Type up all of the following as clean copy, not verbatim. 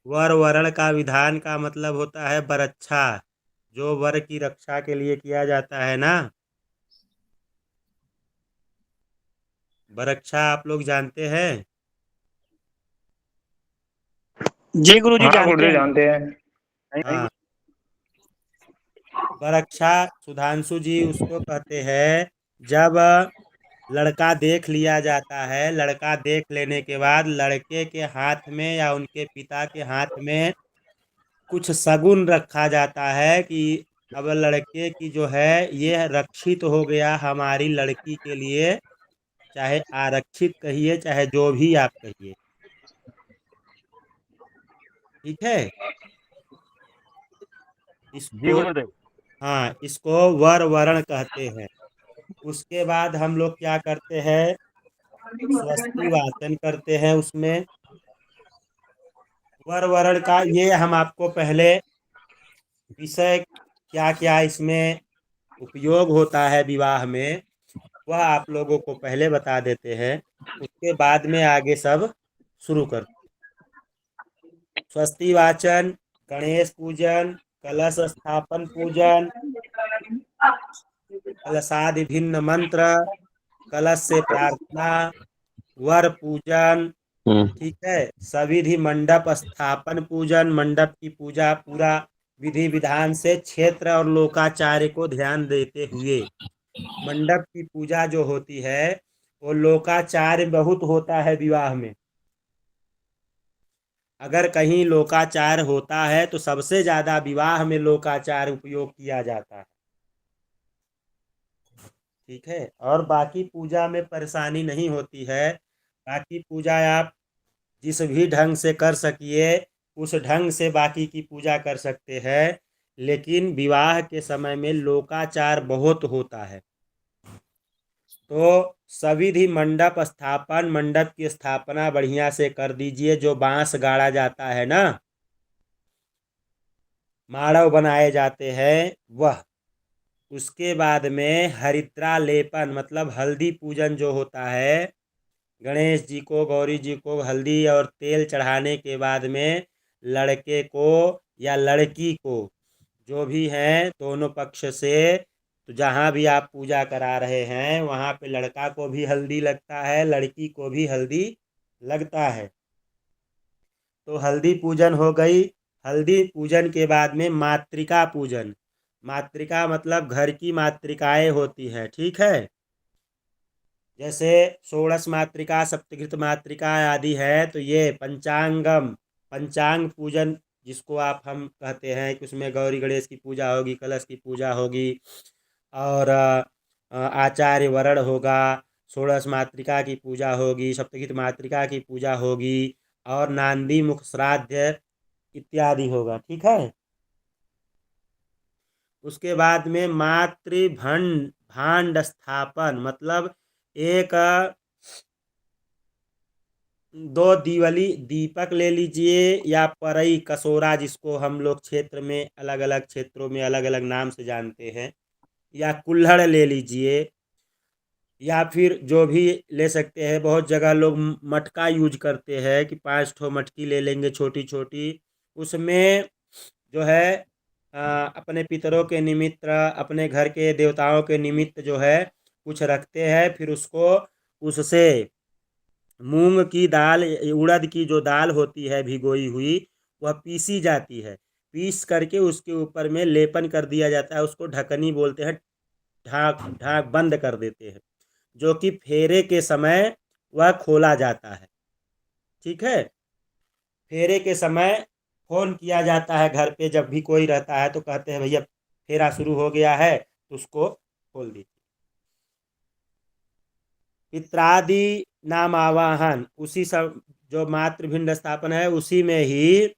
वर वरण का विधान का मतलब होता है वरच्छा, जो वर की रक्षा के लिए किया जाता है ना। वरच्छा आप लोग जानते हैं? जी गुरु जी हाँ जानते गुरुजी हैं। जानते हैं। हाँ, वरक्षा सुधांशु जी उसको कहते हैं जब लड़का देख लिया जाता है, लड़का देख लेने के बाद लड़के के हाथ में या उनके पिता के हाथ में कुछ शगुन रखा जाता है कि अब लड़के की जो है ये रक्षित हो गया हमारी लड़की के लिए, चाहे आरक्षित कहिए चाहे जो भी आप कहिए। ठीक है। जी इसको, गुरुदेव। हाँ, इसको वर वरण कहते हैं। उसके बाद हम लोग क्या करते हैं, स्वस्ति वाचन करते हैं उसमें। वर वरण का ये हम आपको पहले विषय क्या क्या इसमें उपयोग होता है विवाह में, वह आप लोगों को पहले बता देते हैं। उसके बाद में आगे सब शुरू करते। स्वस्ति वाचन, गणेश पूजन, कलश स्थापन पूजन, कलशादि भिन्न मंत्र, कलश से प्रार्थना, वर पूजन। ठीक है। सविधि मंडप स्थापन पूजन, मंडप की पूजा पूरा विधि विधान से क्षेत्र और लोकाचार्य को ध्यान देते हुए। मंडप की पूजा जो होती है वो लोकाचार्य बहुत होता है विवाह में। अगर कहीं लोकाचार होता है तो सबसे ज्यादा विवाह में लोकाचार उपयोग किया जाता है। ठीक है। और बाकी पूजा में परेशानी नहीं होती है। बाकी पूजा आप जिस भी ढंग से कर सकिए उस ढंग से बाकी की पूजा कर सकते हैं, लेकिन विवाह के समय में लोकाचार बहुत होता है। तो सविधि मंडप स्थापन, मंडप की स्थापना बढ़िया से कर दीजिए, जो बांस गाड़ा जाता है ना, माड़व बनाए जाते हैं वह। उसके बाद में हरिद्रा लेपन मतलब हल्दी पूजन जो होता है, गणेश जी को गौरी जी को हल्दी और तेल चढ़ाने के बाद में लड़के को या लड़की को, जो भी हैं दोनों पक्ष से, तो जहाँ भी आप पूजा करा रहे हैं वहाँ पे लड़का को भी हल्दी लगता है, लड़की को भी हल्दी लगता है। तो हल्दी पूजन हो गई। हल्दी पूजन के बाद में मातृका पूजन। मातृका मतलब घर की मातृकाएं होती हैं। ठीक है। जैसे षोड़श मातृका, सप्तघृत मातृका आदि है, तो ये पंचांगम, पंचांग पूजन जिसको आप हम कहते हैं कि उसमें गौरी गणेश की पूजा होगी, कलश की पूजा होगी और आचार्य वरण होगा, षोड़श मातृका की पूजा होगी, सप्तघृत मातृका की पूजा होगी और नांदी मुख श्राद्ध इत्यादि होगा। ठीक है। उसके बाद में मातृभंड भांड स्थापन मतलब एक दो दीवली दीपक ले लीजिए या परई कसोरा, जिसको हम लोग क्षेत्र में अलग अलग क्षेत्रों में अलग अलग नाम से जानते हैं, या कुल्हड़ ले लीजिए, या फिर जो भी ले सकते हैं। बहुत जगह लोग मटका यूज करते हैं कि 5 ठो मटकी ले लेंगे छोटी छोटी। उसमें जो है अपने पितरों के निमित्त, अपने घर के देवताओं के निमित्त जो है कुछ रखते हैं, फिर उसको उससे मूंग की दाल, उड़द की जो दाल होती है भिगोई हुई, वह पीसी जाती है। पीस करके उसके ऊपर में लेपन कर दिया जाता है, उसको ढकनी बोलते हैं। ढाक ढाक बंद कर देते हैं, जो कि फेरे के समय वह खोला जाता है। ठीक है। फेरे के समय फोन किया जाता है घर पे, जब भी कोई रहता है तो कहते हैं भैया फेरा शुरू हो गया है, तो उसको खोल दीजिए। पित्रादि नाम आवाहन, उसी सब जो मातृभिंड स्थापन है उसी में ही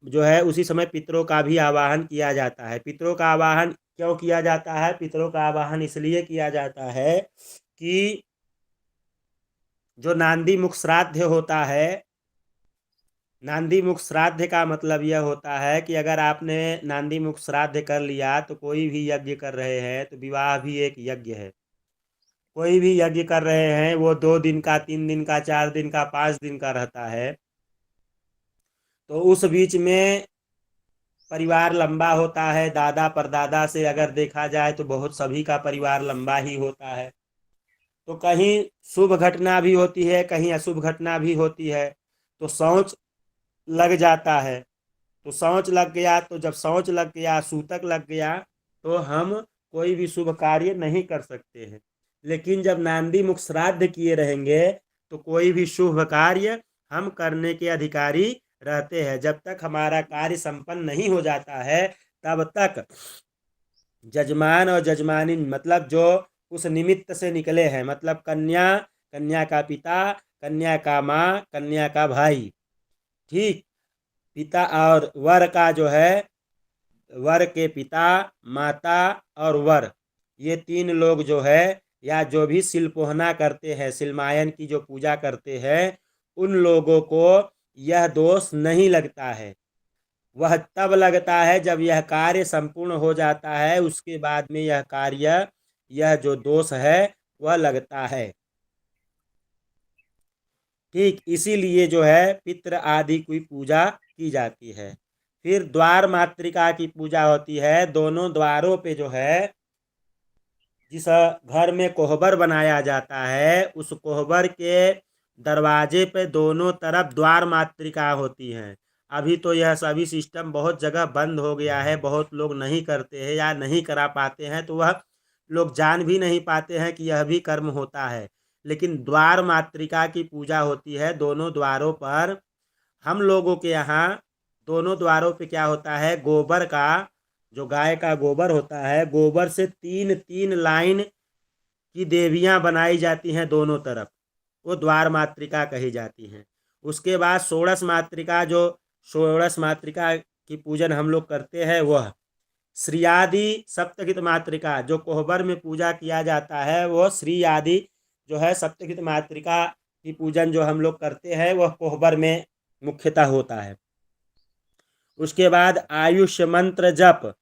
जो है उसी समय पितरों का भी आवाहन किया जाता है। पितरों का आवाहन क्यों किया जाता है? पितरों का आवाहन इसलिए किया जाता है कि जो नांदी मुख श्राद्ध होता है, नांदी मुख श्राद्ध का मतलब यह होता है कि अगर आपने नांदी मुख श्राद्ध कर लिया तो कोई भी यज्ञ कर रहे हैं तो विवाह भी एक यज्ञ है। कोई भी यज्ञ कर रहे हैं वो 2 दिन का, 3 दिन का, 4 दिन का, 5 दिन का रहता है, तो उस बीच में परिवार लंबा होता है। दादा परदादा से अगर देखा जाए तो बहुत सभी का परिवार लंबा ही होता है। तो कहीं शुभ घटना भी होती है, कहीं अशुभ घटना भी होती है, तो शौच लग जाता है। तो शौच लग गया, तो जब शौच लग गया, सूतक लग गया, तो हम कोई भी शुभ कार्य नहीं कर सकते हैं। लेकिन जब नांदी मुख श्राद्ध किए रहेंगे तो कोई भी शुभ कार्य हम करने के अधिकारी रहते हैं। जब तक हमारा कार्य संपन्न नहीं हो जाता है तब तक जजमान और जजमानी, मतलब जो उस निमित्त से निकले हैं, मतलब कन्या, कन्या का पिता, कन्या का माँ, कन्या का भाई, ठीक, पिता और वर का जो है, वर के पिता, माता और वर, ये 3 लोग जो है, या जो भी शिल्पोहना करते हैं, शिलमायन की जो पूजा करते हैं, उन लोगों को यह दोष नहीं लगता है। वह तब लगता है जब यह कार्य संपूर्ण हो जाता है, उसके बाद में यह कार्य, यह जो दोष है वह लगता है। ठीक, इसीलिए जो है पितृ आदि की पूजा की जाती है। फिर द्वार मातृका की पूजा होती है। दोनों द्वारों पे जो है, जिस घर में कोहबर बनाया जाता है, उस कोहबर के दरवाजे पे दोनों तरफ द्वार मातृका होती हैं। अभी तो यह सभी सिस्टम बहुत जगह बंद हो गया है, बहुत लोग नहीं करते हैं या नहीं करा पाते हैं, तो वह लोग जान भी नहीं पाते हैं कि यह भी कर्म होता है। लेकिन द्वार मातृका की पूजा होती है दोनों द्वारों पर। हम लोगों के यहाँ दोनों द्वारों पे क्या होता है, गोबर का, जो गाय का गोबर होता है, गोबर से 3-3 लाइन की देवियां बनाई जाती हैं दोनों तरफ, वो द्वार मातृका कही जाती हैं। उसके बाद षोड़श मातृका, जो षोड़श मातृका की पूजन हम लोग करते हैं, वह श्री आदि सप्तगित मातृका, जो कोहबर में पूजा किया जाता है, वह श्री आदि जो है सप्तगित मातृका की पूजन जो हम लोग करते हैं, वह कोहबर में मुख्यतः होता है। उसके बाद आयुष मंत्र जप।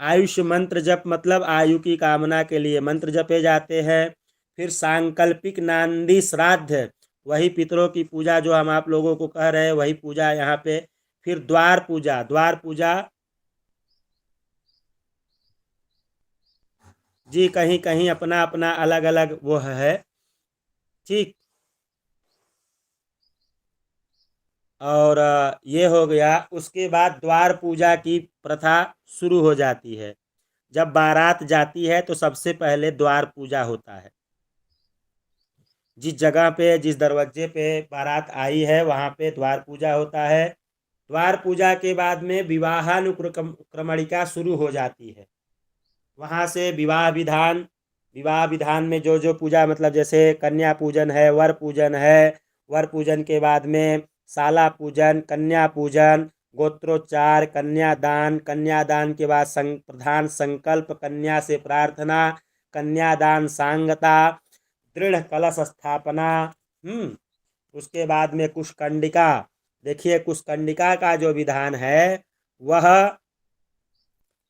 आयुष मंत्र जप मतलब आयु की कामना के लिए मंत्र जपे जाते हैं। फिर सांकल्पिक नांदी श्राद्ध, वही पितरों की पूजा जो हम आप लोगों को कह रहे हैं, वही पूजा यहाँ पे। फिर द्वार पूजा, द्वार पूजा जी कहीं कहीं अपना अपना अलग अलग वो है, ठीक। और ये हो गया। उसके बाद द्वार पूजा की प्रथा शुरू हो जाती है। जब बारात जाती है तो सबसे पहले द्वार पूजा होता है। जिस जगह पे, जिस दरवाजे पे बारात आई है, वहाँ पे द्वार पूजा होता है। द्वार पूजा के बाद में विवाहानुक्रमणिका शुरू हो जाती है। वहाँ से विवाह विधान, विवाह विधान में जो जो पूजा, मतलब जैसे कन्या पूजन है, वर पूजन है, वर पूजन के बाद में शाला पूजन, कन्या पूजन, गोत्रोच्चार, कन्यादान, कन्यादान के बाद प्रधान संकल्प, कन्या से प्रार्थना, कन्यादान सांगता, दृढ़ कलश स्थापना। उसके बाद में कुशकंडिका। देखिए, कुशकंडिका का जो विधान है वह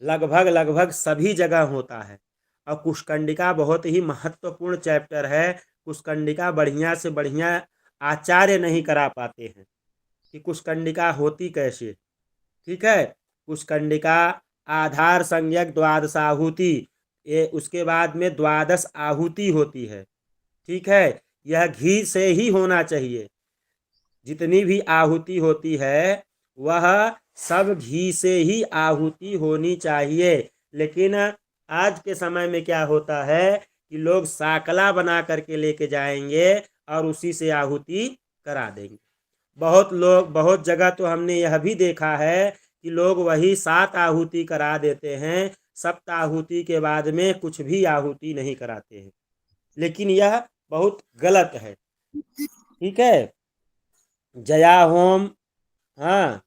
लगभग लगभग सभी जगह होता है, और कुशकंडिका बहुत ही महत्वपूर्ण चैप्टर है। कुशकंडिका बढ़िया से बढ़िया आचार्य नहीं करा पाते हैं कि कुशकंडिका होती कैसे, ठीक है। कुशकंडिका आधार संज्ञक द्वादशाहुति, ये उसके बाद में 12 आहुति होती है, ठीक है। यह घी से ही होना चाहिए। जितनी भी आहुति होती है वह सब घी से ही आहुति होनी चाहिए। लेकिन आज के समय में क्या होता है कि लोग साकला बना करके लेके जाएंगे और उसी से आहुति करा देंगे। बहुत लोग, बहुत जगह तो हमने यह भी देखा है कि लोग वही 7 आहुति करा देते हैं, सप्ताहुति के बाद में कुछ भी आहुति नहीं कराते हैं, लेकिन यह बहुत गलत है, ठीक है। जया होम, हाँ,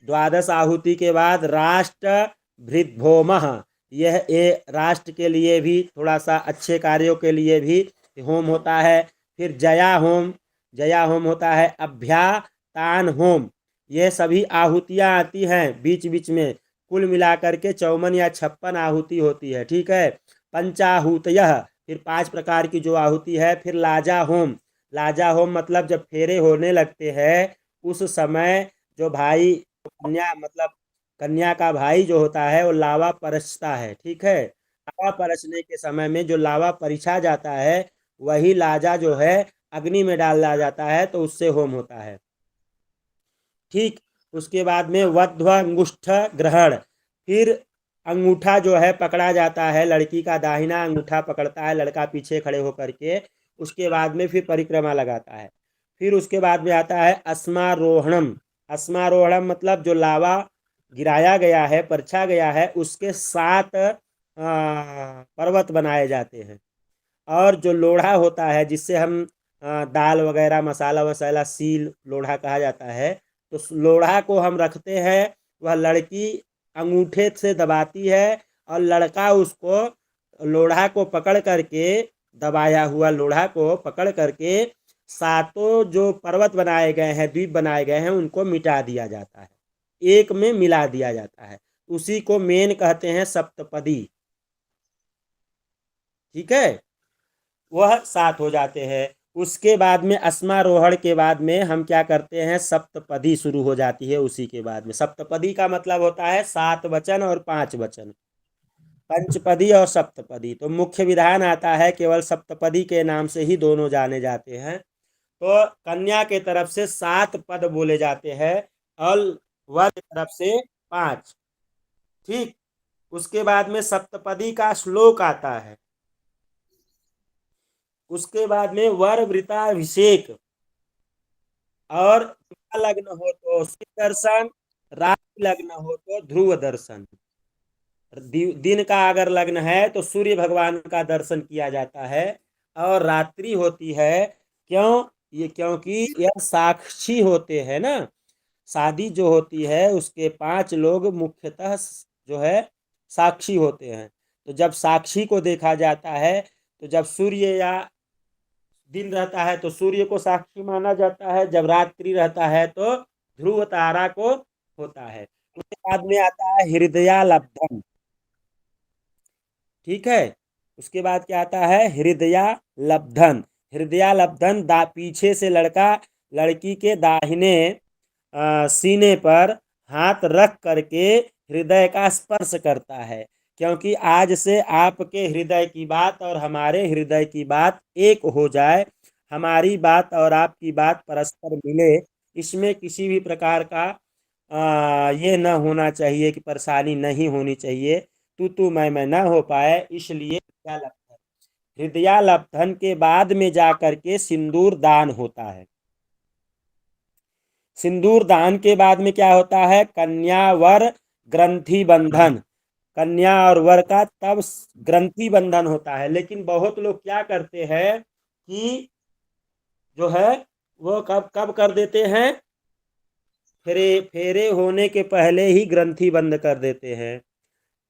12 आहुति के बाद राष्ट्र भृद्भोमः, यह राष्ट्र के लिए भी, थोड़ा सा अच्छे कार्यों के लिए भी होम होता है। फिर जया होम, जया होम होता है। अभ्यातान होम, ये सभी आहुतियाँ आती हैं बीच बीच में, कुल मिलाकर के 54 या 56 आहुति होती है, ठीक है। पंचाहुतयः, फिर 5 प्रकार की जो आहुति है, फिर लाजा होम। लाजा होम मतलब जब फेरे होने लगते हैं उस समय जो भाई कन्या मतलब कन्या का भाई जो होता है वो लावा परसता है, ठीक है। लावा परसने के समय में जो लावा परिछा जाता है वही लाजा जो है अग्नि में डाला जाता है, तो उससे होम होता है, ठीक। उसके बाद में वध्व अंगुष्ठ ग्रहण, फिर अंगूठा जो है पकड़ा जाता है, लड़की का दाहिना अंगूठा पकड़ता है लड़का पीछे खड़े होकर के। उसके बाद में फिर परिक्रमा लगाता है। फिर उसके बाद में आता है अस्मारोहणम। अस्मारोहणम मतलब जो लावा गिराया गया है, परछा गया है, उसके 7 पर्वत बनाए जाते हैं। और जो लोढ़ा होता है जिससे हम दाल वगैरह मसाला वसाला सील लोढ़ा कहा जाता है, तो लोढ़ा को हम रखते हैं। वह लड़की अंगूठे से दबाती है और लड़का उसको लोढ़ा को पकड़ करके, दबाया हुआ लोढ़ा को पकड़ करके 7 जो पर्वत बनाए गए हैं, द्वीप बनाए गए हैं, उनको मिटा दिया जाता है, एक में मिला दिया जाता है। उसी को मेन कहते हैं सप्तपदी, ठीक है। वह 7 हो जाते हैं। उसके बाद में अस्मारोहण के बाद में हम क्या करते हैं, सप्तपदी शुरू हो जाती है। उसी के बाद में सप्तपदी का मतलब होता है 7 वचन और 5 वचन, पंचपदी और सप्तपदी। तो मुख्य विधान आता है, केवल सप्तपदी के नाम से ही दोनों जाने जाते हैं। तो कन्या के तरफ से 7 पद बोले जाते हैं और वर की तरफ से 5, ठीक। उसके बाद में सप्तपदी का श्लोक आता है। उसके बाद में वर वृताभिषेक, और लग्न हो तो सूर्य दर्शन, रात्रि लग्न हो तो ध्रुव दर्शन। दिन का अगर लग्न है तो सूर्य भगवान का दर्शन किया जाता है, और रात्रि होती है, क्यों, ये क्योंकि यह साक्षी होते हैं ना। शादी जो होती है उसके 5 लोग मुख्यतः जो है साक्षी होते हैं। तो जब साक्षी को देखा जाता है, तो जब सूर्य या दिन रहता है तो सूर्य को साक्षी माना जाता है, जब रात्रि रहता है तो ध्रुव तारा को होता है। उसके बाद में आता है हृदयालब्धम, ठीक है। उसके बाद क्या आता है, हृदयालब्धन। हृदयालब्धन पीछे से लड़का लड़की के दाहिने सीने पर हाथ रख करके हृदय का स्पर्श करता है, क्योंकि आज से आपके हृदय की बात और हमारे हृदय की बात एक हो जाए, हमारी बात और आपकी बात परस्पर मिले। इसमें किसी भी प्रकार का ये न होना चाहिए कि परेशानी नहीं होनी चाहिए, तू मैं ना हो पाए, इसलिए हृदयालब्धन के बाद में जा करके सिंदूर दान होता है। सिंदूर दान के बाद में क्या होता है, कन्या वर ग्रंथि बंधन। कन्या और वर का तब ग्रंथि बंधन होता है। लेकिन बहुत लोग क्या करते हैं कि जो है वो कब कब कर देते हैं, फेरे फेरे होने के पहले ही ग्रंथि बंद कर देते हैं।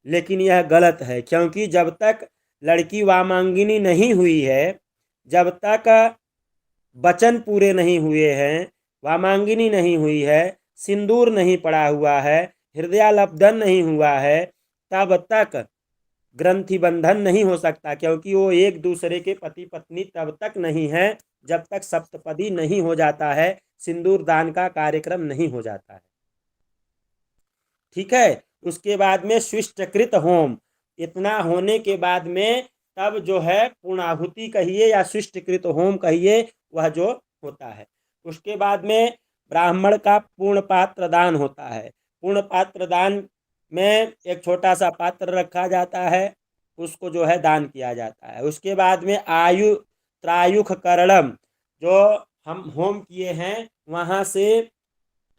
लेकिन यह गलत है, क्योंकि जब तक लड़की वामांगिनी नहीं हुई है, जब तक वचन पूरे नहीं हुए हैं, वामांगिनी नहीं हुई है, सिंदूर नहीं पड़ा हुआ है, हृदयालब्धन नहीं हुआ है, तब तक ग्रंथि बंधन नहीं हो सकता, क्योंकि वो एक दूसरे के पति पत्नी तब तक नहीं है जब तक सप्तपदी नहीं हो जाता है, सिंदूर दान का कार्यक्रम नहीं हो जाता है, ठीक है। उसके बाद में शिष्टकृत होम, इतना होने के बाद में तब जो है पूर्णाहुति कहिए या शिष्टकृत होम कहिए, वह जो होता है। उसके बाद में ब्राह्मण का पूर्ण पात्र दान होता है। पूर्ण पात्र दान में एक छोटा सा पात्र रखा जाता है, उसको जो है दान किया जाता है। उसके बाद में आयु त्रायुख करणम, जो हम होम किए हैं वहाँ से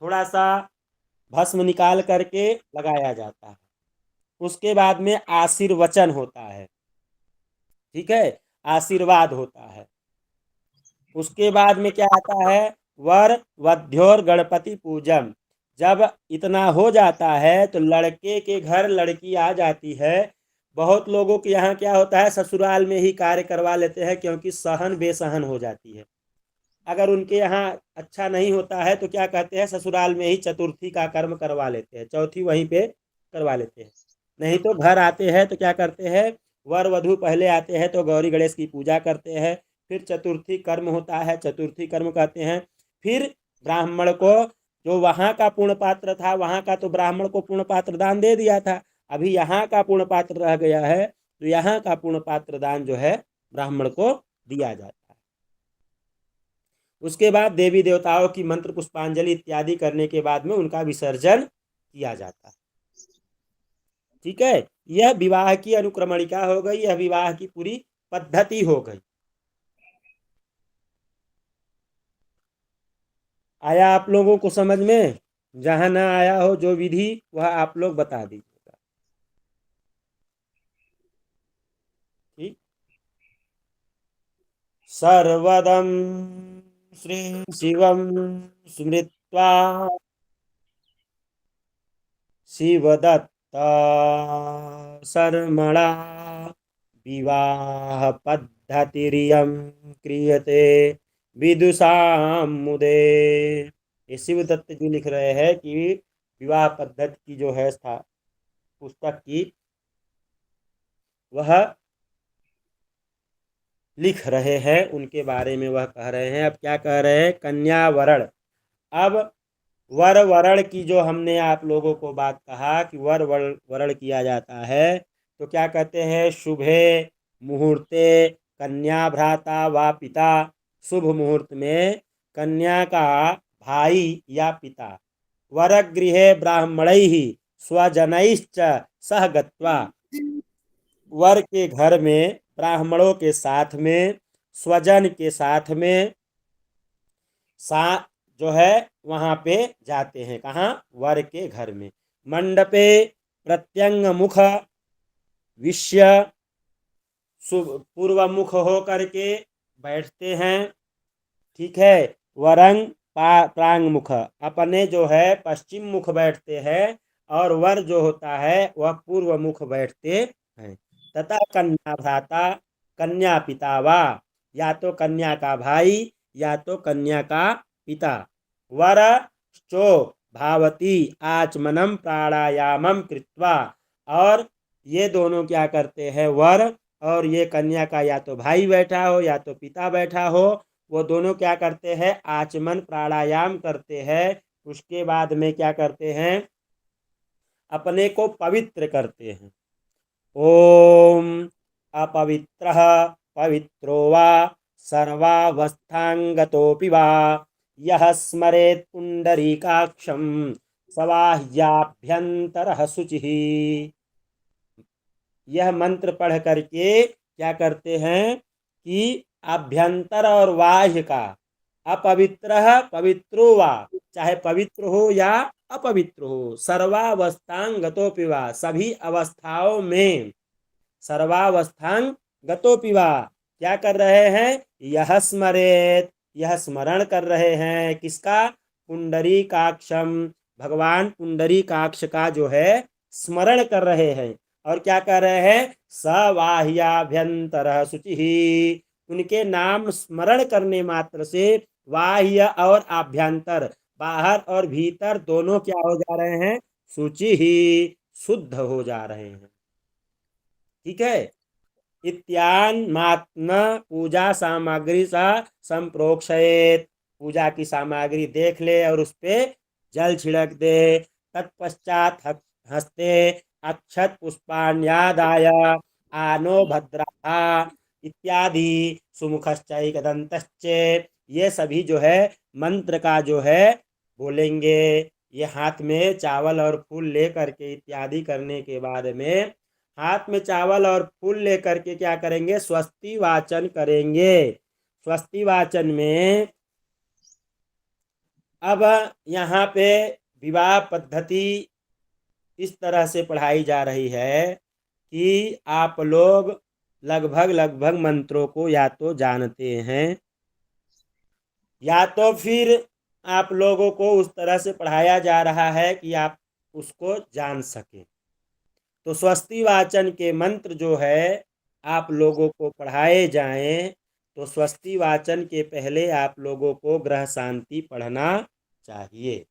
थोड़ा सा भस्म निकाल करके लगाया जाता है। उसके बाद में आशीर्वचन होता है, ठीक है, आशीर्वाद होता है। उसके बाद में क्या आता है, वर वध्योर गणपति पूजन। जब इतना हो जाता है तो लड़के के घर लड़की आ जाती है। बहुत लोगों के यहाँ क्या होता है, ससुराल में ही कार्य करवा लेते हैं, क्योंकि सहन बेसहन हो जाती है। अगर उनके यहाँ अच्छा नहीं होता है तो क्या कहते हैं, ससुराल में ही चतुर्थी का कर्म करवा लेते हैं, चौथी वहीं पे करवा लेते हैं। नहीं तो घर आते हैं तो क्या करते हैं, वर वधु पहले आते हैं तो गौरी गणेश की पूजा करते हैं। फिर चतुर्थी कर्म होता है, चतुर्थी कर्म कहते हैं। फिर ब्राह्मण को, जो वहाँ का पूर्ण पात्र था, वहाँ का तो ब्राह्मण को पूर्ण पात्र दान दे दिया था, अभी यहाँ का पूर्ण पात्र रह गया है, तो यहाँ का पूर्ण पात्र दान जो है ब्राह्मण को दिया जाता है। उसके बाद देवी देवताओं की मंत्र पुष्पांजलि इत्यादि करने के बाद में उनका विसर्जन किया जाता है। ठीक है, यह विवाह की अनुक्रमणिका हो गई, यह विवाह की पूरी पद्धति हो गई। आया आप लोगों को समझ में? जहां ना आया हो जो विधि, वह आप लोग बता दीजिएगा। ठीक। सर्वदम श्री शिवम स्मृत्वा शिवदत्ता शर्मणा विवाह पद्धतिरियं क्रियते विदुषाम मुदे। ये शिवदत्त जी लिख रहे हैं कि विवाह पद्धति की जो है पुस्तक की, वह लिख रहे हैं, उनके बारे में वह कह रहे हैं। अब क्या कह रहे हैं? कन्या वरण। अब वर वरण की जो हमने आप लोगों को बात कहा कि वर वरण किया जाता है, तो क्या कहते हैं? शुभे मुहूर्ते कन्या भ्राता व पिता। शुभ मुहूर्त में कन्या का भाई या पिता वरगृहे ब्राह्मणैः स्वजनैश्च सह गत्वा, वर के घर में ब्राह्मणों के साथ में, स्वजन के साथ में जो है वहां पे जाते हैं। कहाँ? वर के घर में। मंडपे प्रत्यंग मुख विष्य, पूर्व मुख हो करके बैठते हैं। ठीक है। वरंग प्रांग मुख, अपने जो है पश्चिम मुख बैठते हैं, और वर जो होता है वह पूर्व मुख बैठते हैं। तथा कन्या भ्राता, कन्या पिता वा, या तो कन्या का भाई या तो कन्या का पिता। वर चो भावती आचमनम प्राणायामम कृत्वा, और ये दोनों क्या करते हैं? वर और ये कन्या का या तो भाई बैठा हो या तो पिता बैठा हो, वो दोनों क्या करते हैं? आचमन प्राणायाम करते हैं। उसके बाद में क्या करते हैं? अपने को पवित्र करते हैं। ओम अपवित्रः पवित्रो वा सर्वावस्थांगतोऽपि वा यः स्मरेत् पुंडरीकाक्षं सवाह्याभ्यंतरः शुचिः। यह मंत्र पढ़ करके क्या करते हैं कि आभ्यंतर और बाह्य का, अपवित्र पवित्रो वा, चाहे पवित्र हो या अपवित्र हो, सर्वावस्थांग गतोपि वा, सभी अवस्थाओं में, सर्वावस्थांग गतोपि वा, क्या कर रहे हैं? यह स्मरेत, यह स्मरण कर रहे हैं। किसका? पुंडरीकाक्षम, भगवान पुंडरीकाक्ष का जो है स्मरण कर रहे हैं। और क्या कर रहे हैं? सवाह्याभ्यंतर शुचि, उनके नाम स्मरण करने मात्र से बाह्य और आभ्यंतर, बाहर और भीतर दोनों क्या हो जा रहे हैं? शुचि ही, शुद्ध हो जा रहे हैं। ठीक है। इत्यान्मात्म पूजा सामग्री सा संप्रोक्षयेत, पूजा की सामग्री देख ले और उस पे जल छिड़क दे। तत्पश्चात हस्ते अक्षत पुष्पाण्यादाय आनो भद्रा इत्यादि सुमुखश्चैकदन्तश्च, ये सभी जो है मंत्र का जो है बोलेंगे। ये हाथ में चावल और फूल ले करके इत्यादि करने के बाद में, हाथ में चावल और फूल लेकर के क्या करेंगे? स्वस्ति वाचन करेंगे। स्वस्ति वाचन में अब यहाँ पे विवाह पद्धति इस तरह से पढ़ाई जा रही है कि आप लोग लगभग लगभग मंत्रों को या तो जानते हैं, या तो फिर आप लोगों को उस तरह से पढ़ाया जा रहा है कि आप उसको जान सकें। तो स्वस्ति वाचन के मंत्र जो है आप लोगों को पढ़ाए जाएं, तो स्वस्ति वाचन के पहले आप लोगों को ग्रह शांति पढ़ना चाहिए।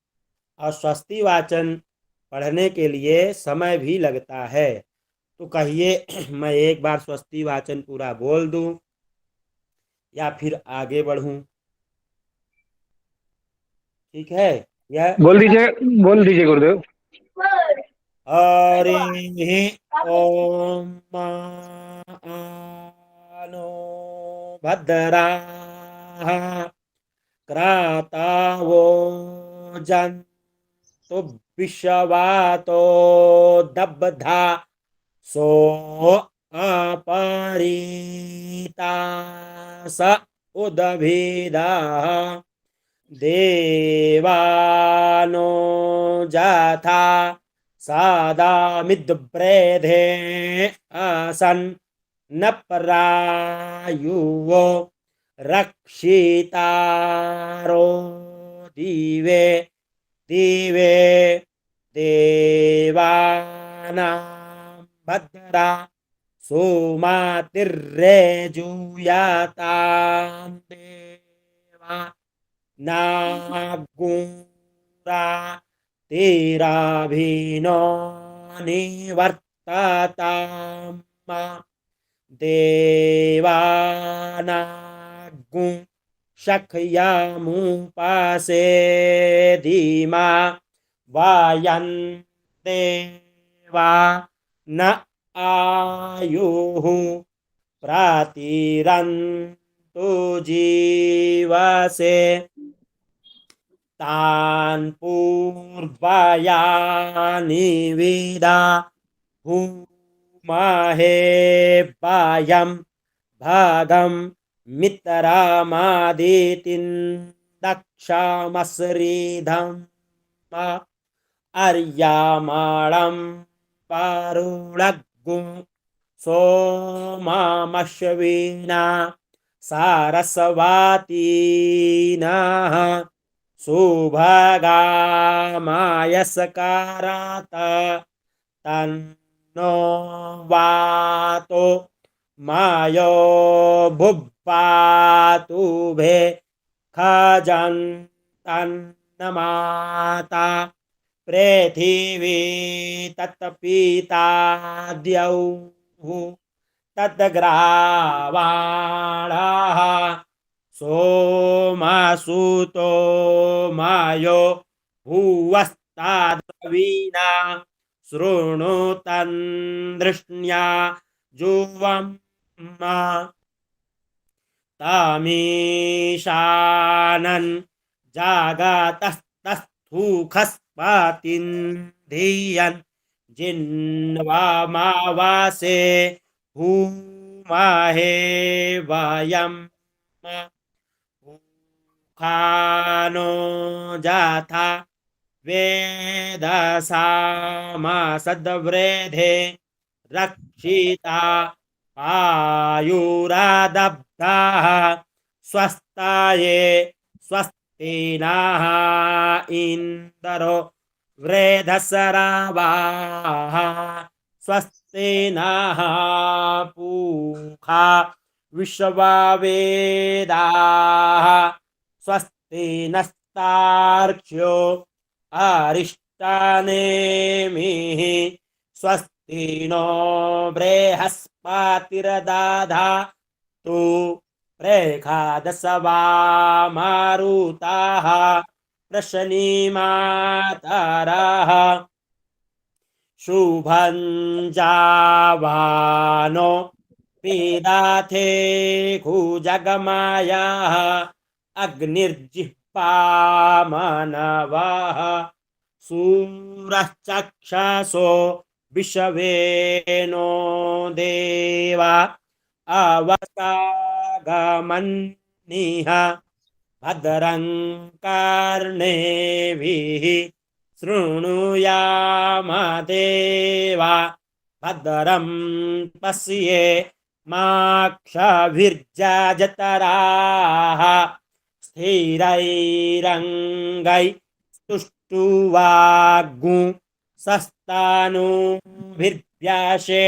और स्वस्ति वाचन पढ़ने के लिए समय भी लगता है। तो कहिए मैं एक बार स्वस्ति वाचन पूरा बोल दूं या फिर आगे बढ़ूं? ठीक है? यह बोल दीजिए गुरुदेव। हरि ओम नो भद्राः क्रातावो जन्तु विश्ववातो दब्धा सो अपरीतास उदभिदाः देवानो जाथा सादामिद्ब्रेधे आसन् न प्रायुवो रक्षितारो दिवे दिवे देवानां भद्रा सोमातिर्रेजुयातां देवा नागुरा तेराभिनो निवर्तताम् देवानागुं शक्यमुपासे धीमा वायन् देवा न आयुः प्रातिरन्तु जीवसे तान् पूर्वयानि विदा भूमहे वायं भागं मित्रमादितिं दक्षमश्रीधम् अर्यामाणं पारुणग्गुं सोमामश्विना सारस्वतीनः सुभगामायस्कारात् तन्नो वातो मायो भुप्पातुभे खजन्तन्नमाता पृथिवी तत्पिता द्यौः तद्ग्रावाणः सोमासुतो मायो भुवस्ताद्रवीणा शृणुतन्दृष्ण्या जुवम् तामीशानन् जागतस्तस्थुखस्पातिन्धियन् जिन्वामावासे भूमहे वयम् खानो जाथा वेदसामासद्वृधे रक्षिता आयुरादब्धाः स्वस्ताये स्वस्तिनः इन्दरो वृधसरावाः स्वस्ति नः पूषा विश्ववेदाः स्वस्ति नस्तार्क्ष्यो अरिष्टानेमिः स्वस्ति नो बृहस्पतिर्दधातु प्रेखादसवामारुताः प्रशनीमातरः शुभं जावानो पीदाथे खुजगमायाः अग्निर्जिह्वामनवः सूरश्चक्षसो विश्वेनो देवा अवसागमन्निह भद्रं कर्णेभिः शृणुयाम देवा भद्रं पश्ये माक्षभिर्जतराः स्थिरैरङ्गै स्तुष्टुवाग्गु सस्तानुभिर्व्याशे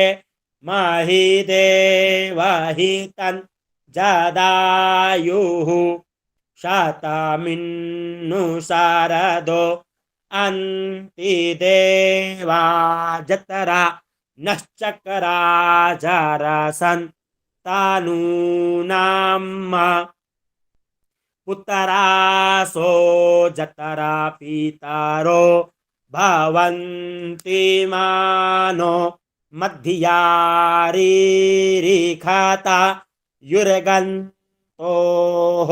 महि देवहितं जदायुः शतमिन्नु शारदो अन्ति देवा जतरा नश्चकराजरसन्तानूनां पुतरासो जतरा पितरो भवन्ति मानो मध्ययारीरिखता युर्गन्तोः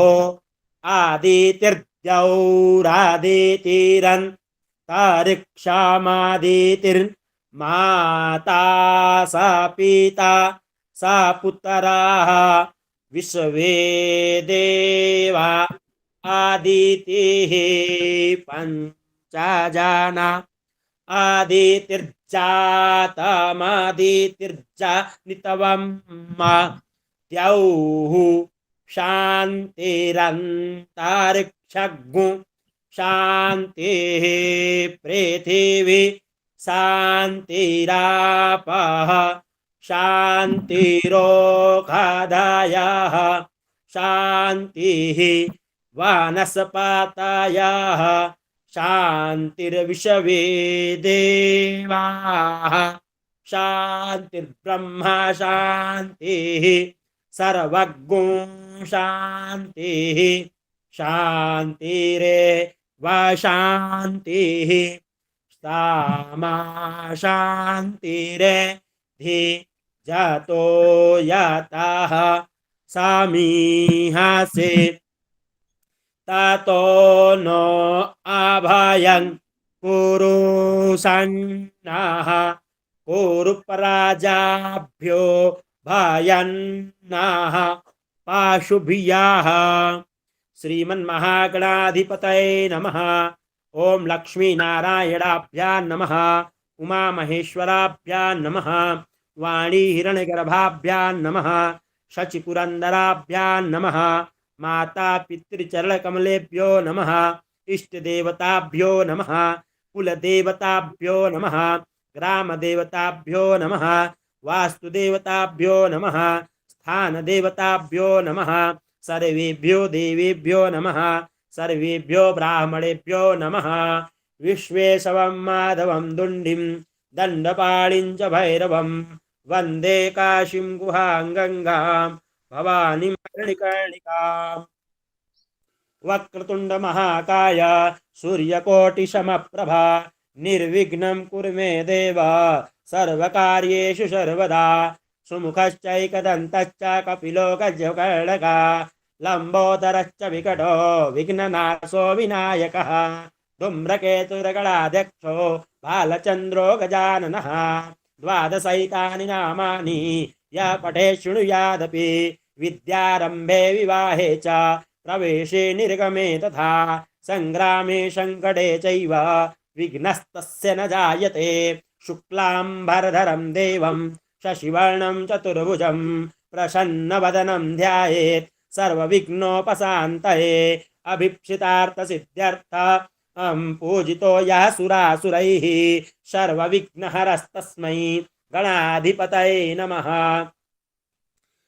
आदितिर्द्यौरादितिरन्तरिक्षामादितिर्माता सा पिता सा पुतराः विश्वे देवा आदितिः पञ्चजना आदितिर्जातमादितिर्जानितवम् द्यौः शान्तिरन्तरिक्षगु शान्तिः पृथिवी शान्तिरापः शान्तिरोषधयः शान्तिः वनस्पतयः शान्तिर्विश्वे देवाः शान्तिर्ब्रह्म शान्तिः सर्वज्ञो शान्तिः शान्तिरेव शान्तिः सामा शान्तिरेधि जातो यतः समीहसे ततो नो अभयं पुरुषन्नः कुरु प्रजाभ्यो भयन्नः पाशुभियः। श्रीमन्महागणाधिपतये नमः। ओं लक्ष्मीनारायणाभ्यां नमः। उमामहेश्वराभ्यां नमः। वाणी हिरण्यगर्भाभ्यां नमः। शचिपुरन्दराभ्यां नमः। माता पितृचरणकमलेभ्यो नमः। इष्टदेवताभ्यो नमः। कुलदेवताभ्यो नमः। ग्रामदेवताभ्यो नमः। वास्तुदेवताभ्यो नमः। स्थानदेवताभ्यो नमः। सर्वेभ्यो देवेभ्यो नमः। सर्वेभ्यो ब्राह्मणेभ्यो नमः। विश्वेशवं माधवं दुण्डिं दण्डपाणिं च भैरवं वन्दे काशीं गुहां गंगां भवानीं कर्णिकाम्। वक्रतुंड महाकाय सूर्यकोटिसमप्रभा निर्विघ्नं कुरु मे देव सर्वकार्येषु सर्वदा। सुमुखश्चैकदन्तश्च कपिलो गजकर्णकः लम्बोदरश्च विकटो विघ्ननाशो विनायकः धूम्रकेतुर्गणाध्यक्षो बालचन्द्रो गजाननः। द्वादशैतानि नामानि यः पठेत् शृणुयादपि विद्यारम्भे विवाहे च प्रवेशे निर्गमे तथा संग्रामे संकटे चैव विघ्नस्तस्य न जायते। शुक्लाम्बरधरं देवं शशिवर्णं चतुर्भुजं प्रसन्नवदनं ध्यायेत् सर्वविघ्नोपशान्तये। अभीप्सितार्थसिद्ध्यर्थं पूजितो यः सुरासुरैः सर्वविघ्नहरस्तस्मै गणाधिपतये नमः।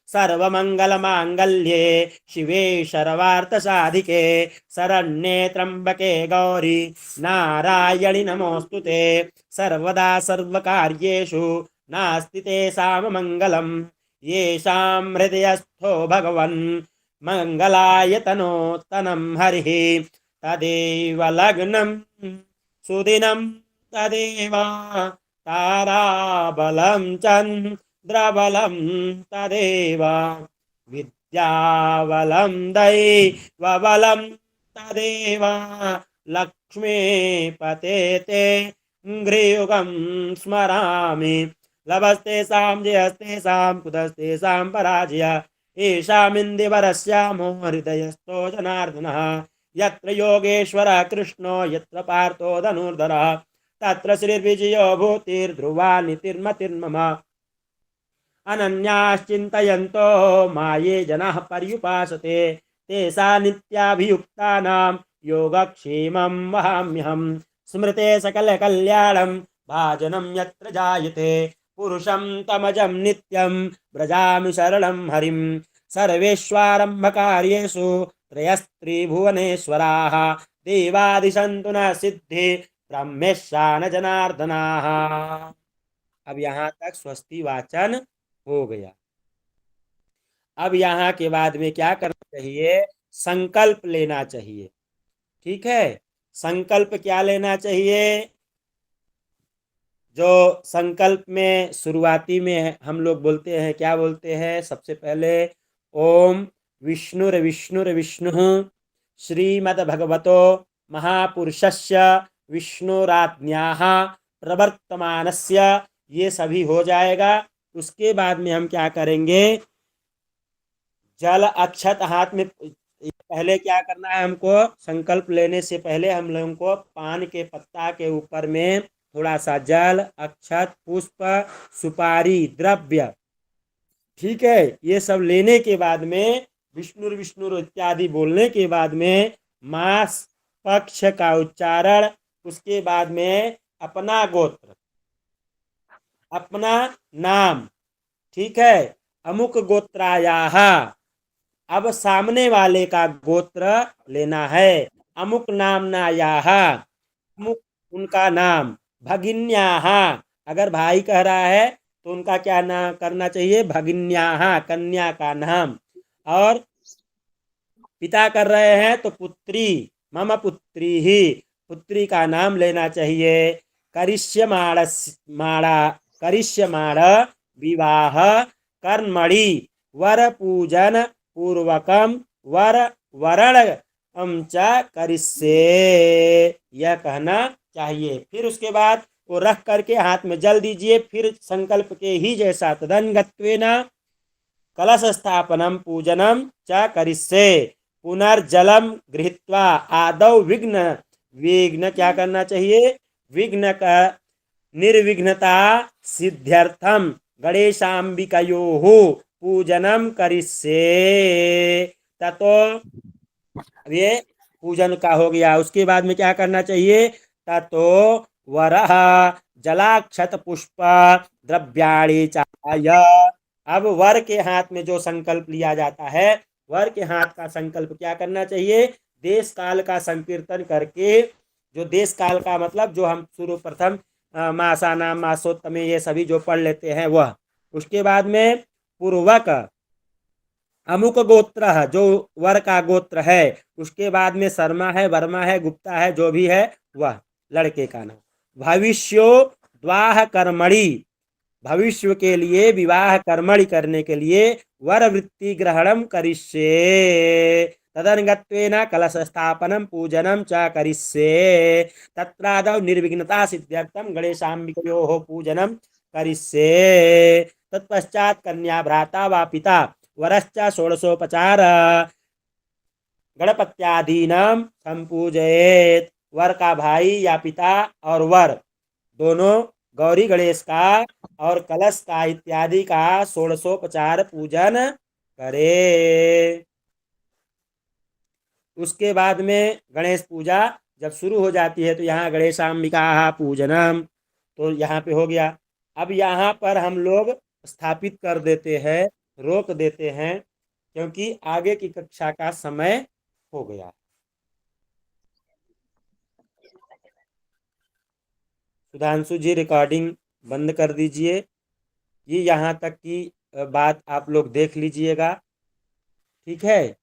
सर्वमंगलमांगल्ये शिवे सर्वार्थसाधिके शरण्ये त्र्यंबके गौरी नारायणि नमोस्तुते। सर्वदा सर्वकार्येषु नास्ति तेषां मंगलम् येषां हृदयस्थो भगवन् मंगलायतनोत्तनं हरिः तदेव लग्नं सुदिनं तदेव ताराबलं चन्द्रबलं तदेव विद्याबलं दैवबलं तदेव लक्ष्मीपते गृयुगं स्मरामि। लभस्तेषां जयस्तेषां कुतस्तेषां पराजय येषामिन्दिवरस्यामो हृदयस्थो जनार्दनः। यत्र योगेश्वरः कृष्णो यत्र पार्थो धनुर्धरः तत्र श्रीर्विजयो भूतिर्ध्रुवा नीतिर्मतिर्मम। अनन्याश्चिन्तयन्तो माये जनाः पर्युपासते तेषा नित्याभियुक्तानां योगक्षेमं वहाम्यहम्। स्मृते सकलकल्याणं भाजनं यत्र जायते पुरुषं तमजं नित्यं व्रजामि शरणं हरिं। सर्वेष्वारम्भकार्येषु त्रयस्त्रिभुवनेश्वराः देवादिसन्तु न सिद्धि ब्रह्मेशान जनार्दनाः। अब यहाँ तक स्वस्ति वाचन हो गया। अब यहाँ के बाद में क्या करना चाहिए, संकल्प लेना चाहिए। ठीक है, संकल्प क्या लेना चाहिए, जो संकल्प में शुरुआती में हम लोग बोलते हैं, क्या बोलते हैं, सबसे पहले ओम विष्णुर्विष्णुर्विष्णु श्रीमद्भगवतो महापुरुषस्य विष्णुराज्ञाः प्रवर्तमानस्य, ये सभी हो जाएगा। उसके बाद में हम क्या करेंगे, जल अक्षत हाथ में, पहले क्या करना है हमको, संकल्प लेने से पहले हम लोगों को पान के पत्ता के ऊपर में थोड़ा सा जल, अक्षत, पुष्प, सुपारी, द्रव्य, ठीक है, ये सब लेने के बाद में विष्णु विष्णु इत्यादि बोलने के बाद में मास पक्ष का उच्चारण, उसके बाद में अपना गोत्र, अपना नाम, ठीक है, अमुक गोत्रायाः, अब सामने वाले का गोत्र लेना है, अमुक नामनायाः, अमुक उनका नाम, भगिन्याः, अगर भाई कह रहा है तो उनका क्या नाम करना चाहिए, भगिन्याः, कन्या का नाम, और पिता कर रहे हैं तो पुत्री, मम पुत्री ही, पुत्री का नाम लेना चाहिए। करिष्यमाण विवाह कर्मणि वर पूजन पूर्वकम वर वरण च करिष्ये, यह कहना चाहिए। फिर उसके बाद वो रख करके हाथ में जल दीजिए, फिर संकल्प के ही जैसा तदंगत्वेन कलश स्थापनम पूजनम च करिष्ये, पुनर्जलम गृहीत्वा आदौ विघ्न विघ्न क्या करना चाहिए, विघ्न का निर्विघ्नता सिद्ध्यर्थम गणेशाम्बिकयोः पूजनम करिष्ये, ततो ये पूजन का हो गया। उसके बाद में क्या करना चाहिए, ततो वरः जलाक्षत पुष्प द्रव्याणि चाय, अब वर के हाथ में जो संकल्प लिया जाता है, वर के हाथ का संकल्प क्या करना चाहिए, देश काल का संकीर्तन करके, जो देश काल का मतलब जो हम शुरू प्रथम मासानाम मासोत्तमे ये सभी जो पढ़ लेते हैं वह, उसके बाद में पूर्वक अमुक गोत्र है, जो वर का गोत्र है, उसके बाद में शर्मा है, वर्मा है, गुप्ता है, जो भी है वह लड़के का नाम, भविष्यो द्वाह कर्मणि, भविष्य के लिए विवाह कर्मणि करने के लिए वर वृत्ति ग्रहणम करिष्ये, तदनगत्वेन कलश स्थापनम पूजनम च करिष्ये, तत्रादौ निर्विघ्नता सिद्ध्यर्थम गणेशाम्बिकयोः पूजनम करिष्ये, तत्पश्चात कन्या भ्राता व पिता वरश्च षोडशोपचार गणपत्यादीनाम संपूजयेत, वर का भाई या पिता और वर दोनों गौरी गणेश का और कलश का इत्यादि का षोडशोपचार पूजन करे। उसके बाद में गणेश पूजा जब शुरू हो जाती है तो यहाँ गणेशाम्बिका पूजनम, तो यहाँ पे हो गया। अब यहाँ पर हम लोग स्थापित कर देते हैं, रोक देते हैं, क्योंकि आगे की कक्षा का समय हो गया। सुधांशु जी रिकॉर्डिंग बंद कर दीजिए, ये यहाँ तक की बात आप लोग देख लीजिएगा, ठीक है।